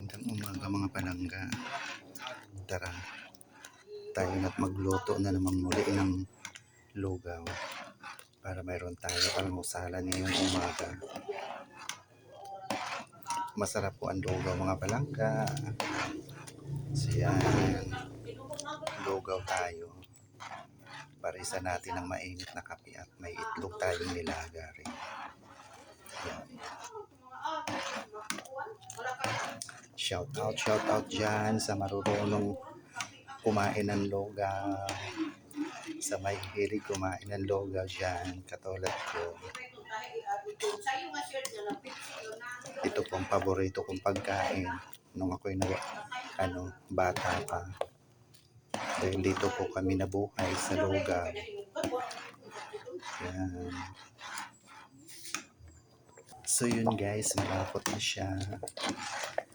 Magandang umaga mga palangga. Tara, tayo na't magluto na namang muli ng lugaw para mayroon tayo almusalan ngayong umaga. Masarap po ang lugaw mga palangga. So yan, lugaw tayo. Parisa natin ng mainit na kape at may itlog tayong nilaga rin. Yan. Shout out dyan sa marunong kumain ng lugaw, sa may hilig kumain ng lugaw dyan, katulad ko. Ito pong paborito kong pagkain nung ako'y bata pa. Dahil dito po kami nabuhay sa lugaw. Yan. So yun guys, malapot na siya.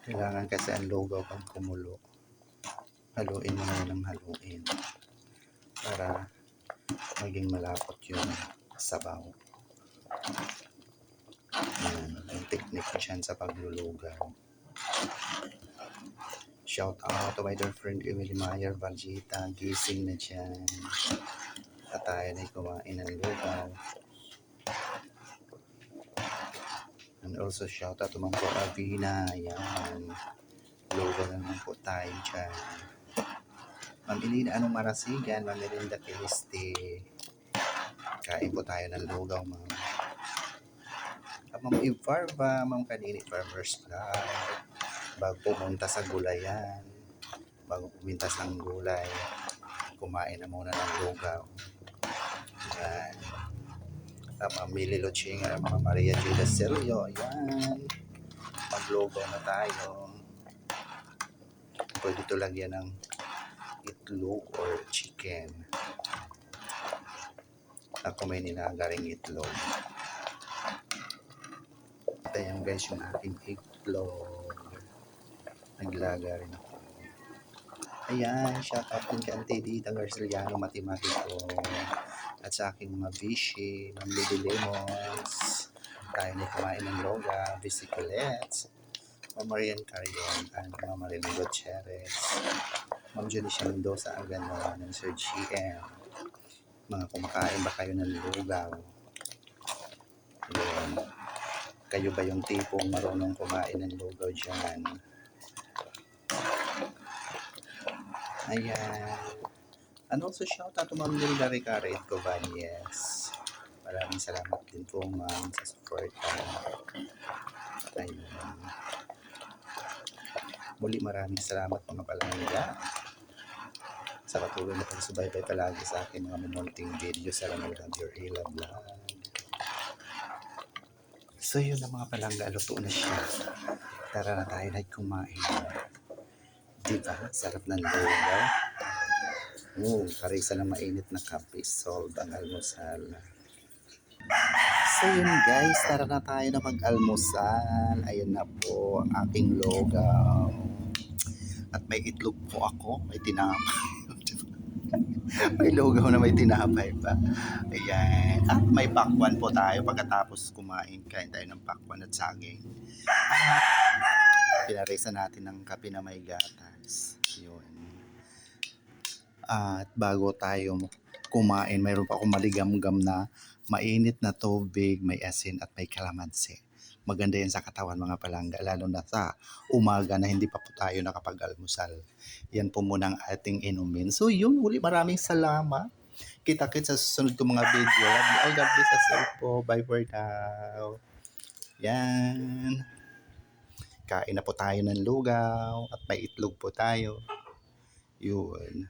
Kailangan kasi ang lugaw pag kumulo. Haluin mo na ng haluin para maging malapot yung sabaw. Yan, yung technique dyan sa paglulugaw. Shout out to my dear friend Emily Mayer Valjita. Gising na dyan. At tayo na kumain ng lugaw. And also shout out to Ma'am po Avina. Yan. Lugaw na naman po tayo dyan. Ma'am Ilina, anong marasigan? Ma'am Melinda Kiliste. Kain po tayo ng lugaw, ma'am. At Ma'am Ivarva, Ma'am Kanini Farmers Club. Bago pumunta sa gulayan, bago pumintas ng gulay, kumain na muna ng lugaw. Yan. At Ma'am Mili Luchinga, Ma'am Maria Julia Sergio. Yan. Maglugaw na tayo. Pwede ito lagyan ng itlog or chicken. Ako may ninagaring itlog. Ito yan guys yung aking itlog. Naglaga rin ako. Ayan, shout out din kay Auntie Dita Garciliano Matematiko. At sa aking mga bishi, Ma'am Lady Lemons. Tayo na kumain ng loga, Bisicolettes. Ma'am Marian Carion, and Ma'am Marina Gutierrez. Ma'am Junicia Mendoza Agano, ng Sir GM. Mga kumakain ba kayo ng lugaw? Ayan. Kayo ba yung tipong marunong kumain ng lugaw dyan? Ayan. And also shout out to Ma'am Nilda Ricaret Covanyes. Maraming salamat din po ma'am sa support. Ayan. Muli maraming salamat mga palangga sa patuloy na pagsubaybay palagi sa aking mga munting video sa Ramadan Your Hila Vlog. So yun na mga palangga, luto na siya. Tara na tayo na kumain. Diba? Sarap ng lugaw. Karisa ng mainit na kape. Solve ang almusal. So yun guys, tara na tayo na mag-almusal. Ayan na po ang aking lugaw. At may itlog po ako. May tinapay. May lugaw na may tinapay pa. Ayan. At may pakwan po tayo pagkatapos kumain. Kain tayo ng pakwan at saging. At pinaresa natin ng kape na may gatas. Yun. At bago tayo kumain, mayroon pa akong maligamgam na mainit na tubig, may asin at may kalamansi. Maganda yan sa katawan mga palangga, lalo na sa umaga na hindi pa po tayo nakapag-almusal. Yan po muna ang ating inumin. So yun, uli maraming salamat. Kita-kits sa susunod ko mga video. Love you all, God bless us all po. Bye for now. Yan. Kain na po tayo ng lugaw at may itlog po tayo. Yun.